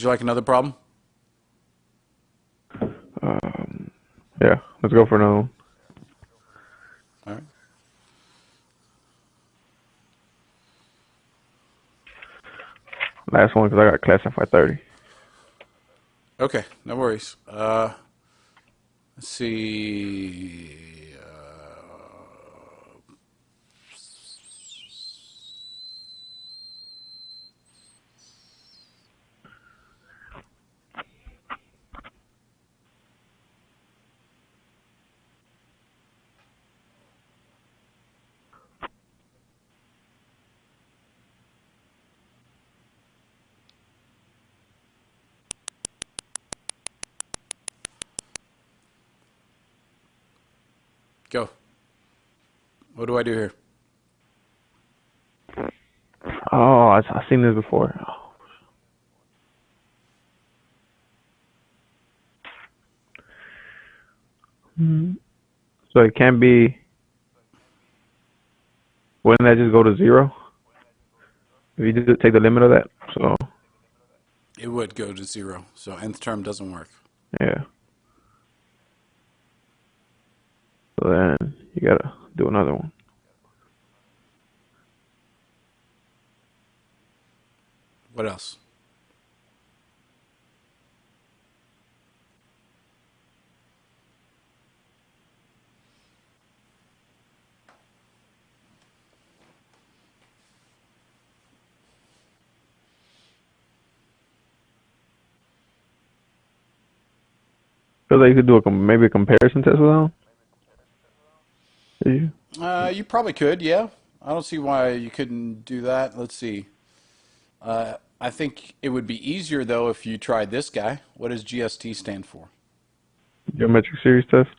you like another problem? Um, yeah, let's go for another one. All right. Last one because I got class at 5:30. Okay, no worries. Let's see. Go. What do I do here? Oh, I've seen this before. Mhm. So it can be. Wouldn't that just go to zero if you do take the limit of that? So It would go to zero, so nth term doesn't work. yeah. So then you gotta do another one. What else? Feel like you could do maybe a comparison test with that. You? You probably could, yeah. I don't see why you couldn't do that. Let's see. I think it would be easier though if you tried this guy. What does GST stand for? Geometric series test.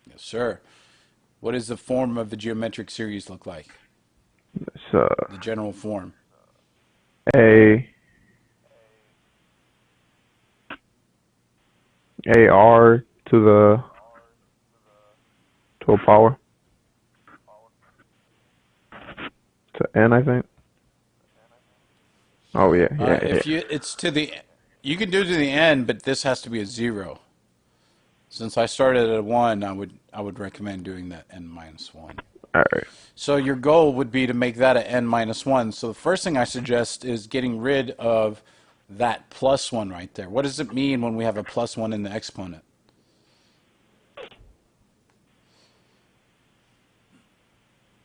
Yes, sir. What does the form of the geometric series look like? It's The general form. a AR to a power to N, I think. Oh yeah, yeah, yeah. If you it's to the you can do it to the end, but this has to be a zero. Since I started at a one, I would recommend doing that n minus one. All right. So your goal would be to make that a n minus one. So the first thing I suggest is getting rid of that plus one right there. What does it mean when we have a plus one in the exponent?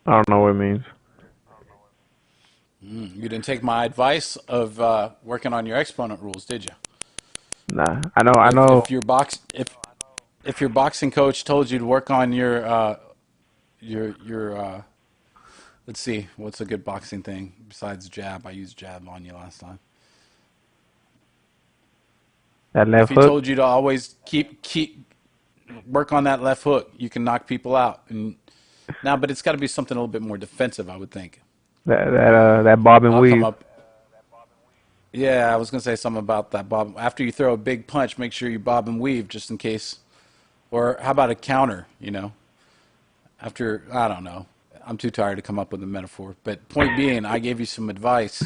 I don't know what it means. You didn't take my advice of working on your exponent rules, did you? Nah, I know, I If know. if your box if your boxing coach told you to work on your let's see, what's a good boxing thing besides jab? I used jab on you last time. That If left he hook. told you to always keep work on that left hook, you can knock people out. And now, but it's got to be something a little bit more defensive, I would think. That bob and I'll come weave. up. Yeah, I was gonna say something about that bob. After you throw a big punch, make sure you bob and weave just in case. Or how about a counter? After I don't know. I'm too tired to come up with a metaphor. But point being, I gave you some advice,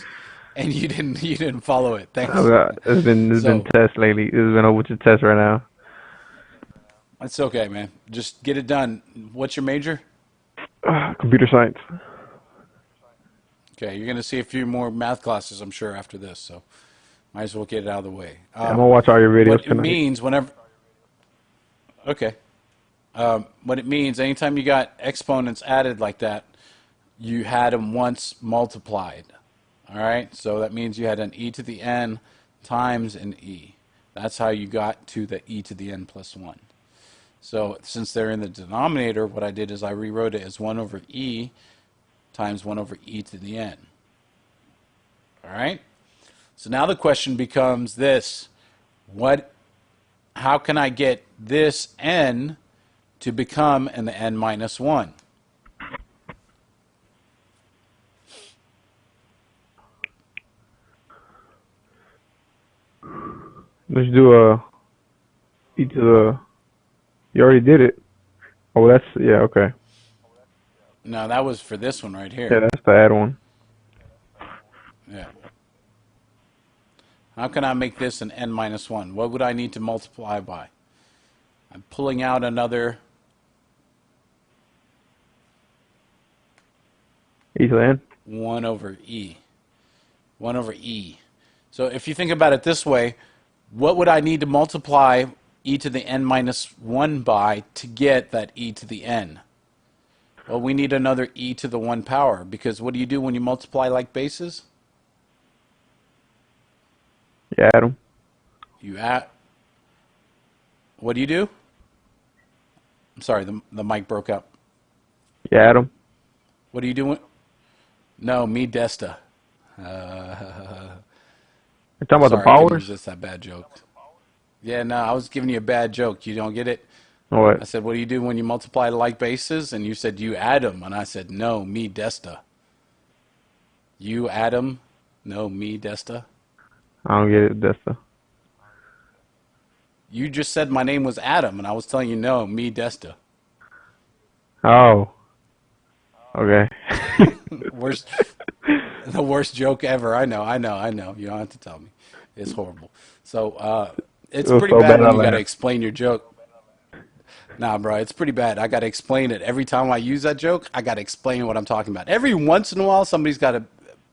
and you didn't follow it. Thanks. It's been So test lately. It's been over to test right now. it's okay, man. Just get it done. What's your major? Computer science. Okay, you're gonna see a few more math classes, I'm sure, after this. So might as well get it out of the way. Yeah, I'm gonna watch all your videos What it tonight. means whenever, okay, what it means anytime you got exponents added like that, you had them once multiplied. All right, so that means you had an e to the n times an e. That's how you got to the e to the n plus 1. So since they're in the denominator, what I did is I rewrote it as 1 over e times 1 over e to the n. All right? So now the question becomes this. What how can I get this n to become an n minus 1? Let's do a e to the. You already did it. Oh, that's yeah. Okay. No, that was for this one right Yeah, here. that's the add one. Yeah. How can I make this an n minus 1? What would I need to multiply by? I'm pulling out another. E to the n. 1 over e. 1 over e. So if you think about it this way, what would I need to multiply e to the n minus 1 by to get that e to the n? Well, we need another e to the 1 power, because what do you do when you multiply like bases? You add them. You add. What do you do? I'm sorry, the mic broke up. You add them. What are you doing? No, me desta. You're talking about the Sorry, I couldn't powers? resist that bad joke. Yeah, no, I was giving you a bad joke. You don't get it? Or I what? said, what do you do when you multiply like bases? And you said, you add them. And I said, no, me desta. You add them? No, me desta. I don't get it. That's the. You just said my name was Adam, and I was telling you, no, me desta. Oh. Okay. Worst, the worst joke ever. I know. You don't have to tell me. It's horrible. So it's It was pretty so bad bad I when you got to laughed. explain your joke. Nah, bro, it's pretty bad. I got to explain it. Every time I use that joke, I got to explain what I'm talking about. Every once in a while, somebody's got a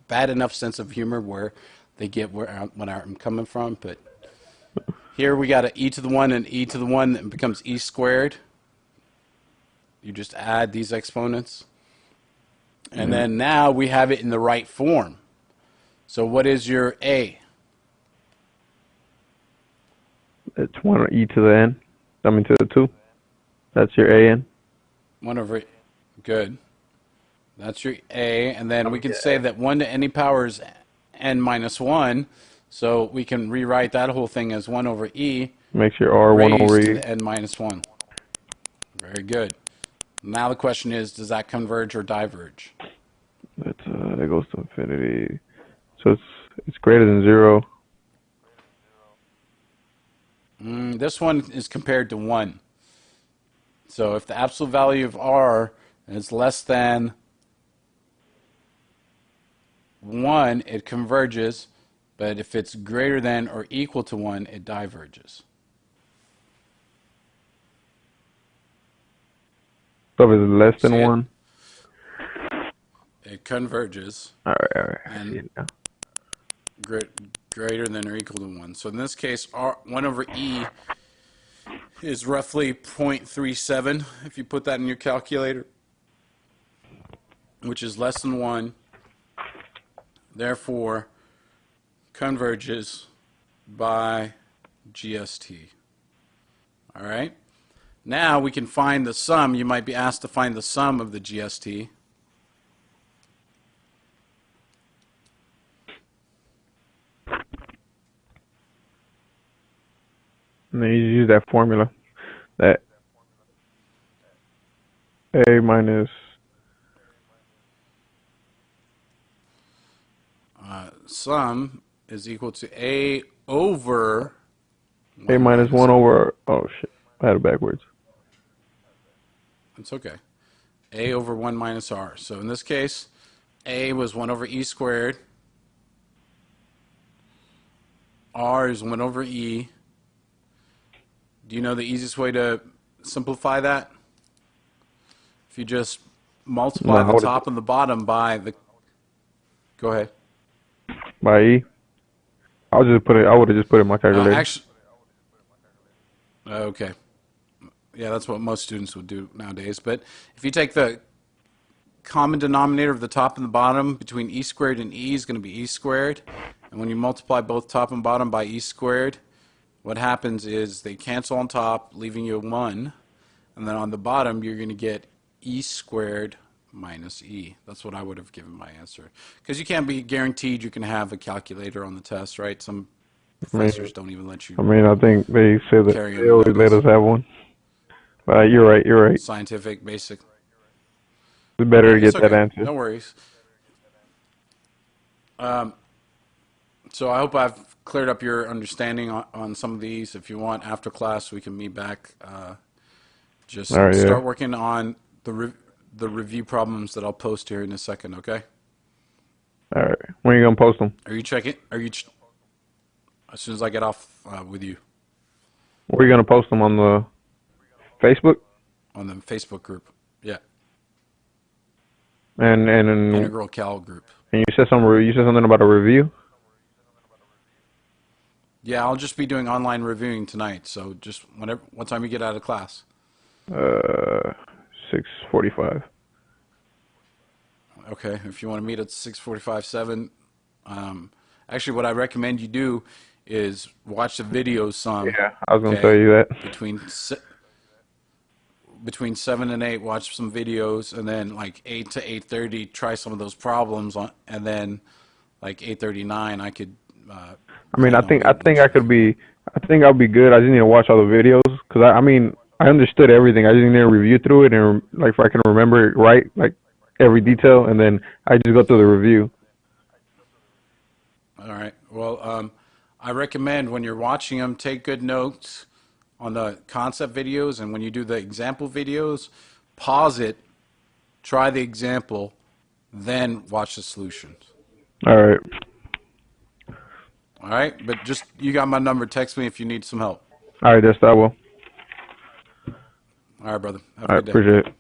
bad enough sense of humor where they get when I'm coming from. But here we got a e to the 1 and e to the 1 that becomes e squared. You just add these exponents. And then now we have it in the right form. So what is your a? It's 1 e to the n. I mean to the 2. That's your an. 1 over, good. That's your a. And then we can say that 1 to any power is n minus 1. So we can rewrite that whole thing as 1 over e Makes your r 1 over raised to e. the n minus 1. Very good. Now the question is, does that converge or diverge? That's that goes to infinity. So it's greater than 0. This one is compared to 1. So if the absolute value of r is less than 1, it converges. But if it's greater than or equal to 1, it diverges. So if it's less than See it? 1. It converges. Alright. I see And it now. greater than or equal to 1. So in this case, 1 over e is roughly 0.37 if you put that in your calculator, which is less than 1. Therefore, converges by GST. All right? Now we can find the sum. You might be asked to find the sum of the GST. And then you use that formula. That a minus Sum is equal to a over a 1 minus minus 1 r. over. Oh shit! I had it backwards. That's okay. A over 1 minus r. So in this case, a was 1 over e squared. R is 1 over e. Do you know the easiest way to simplify that? If you just No, multiply I the would top and the bottom by the... Go ahead. by e. I would just put it. I would have just put it in my calculator. Actually... Okay. Yeah, that's what most students would do nowadays. But if you take the common denominator of the top and the bottom between e squared and e is going to be e squared. And when you multiply both top and bottom by e squared, what happens is they cancel on top, leaving you 1. And then on the bottom, you're going to get e squared minus e. That's what I would have given my answer. Because you can't be guaranteed you can have a calculator on the test, right? Some professors don't even let you I think they said that carry a they always let notice. us have one. But you're right. You're right. Scientific, basic. It's better to It's get that okay. answer. No worries. So I hope I've cleared up your understanding on some of these. If you want, after class, we can meet back. Just All right. Yeah. start working on the review problems that I'll post here in a second, okay? All right. When are you gonna post them? Are you checking? as soon as I get off with you Where are you gonna post them on the Facebook? on the Facebook group. Yeah, And Integral Cal group. you said you said something about a review. Yeah, I'll just be doing online reviewing tonight. So just whenever, what time you get out of class? 6:45. Okay, if you want to meet at 6:45, 7. Actually, what I recommend you do is watch the videos some. Yeah, I was gonna tell Okay, you that. between 7 and 8, watch some videos, and then like 8 to 8:30, try some of those problems, and then like 8:39, I could I mean, plan on I being able to think I check could you in. be. I think I'll be good. I just need to watch all the videos because I mean, I understood everything. I just need to review through it and like if I can remember it right, like every detail, and then I just go through the review. All right. Well, I recommend when you're watching them, take good notes on the concept videos, and when you do the example videos, pause it, try the example, then watch the solutions. All right. All right? But just, you got my number. Text me if you need some help. All right, that's that. Will. All right, brother. Have a All right, good day. appreciate it.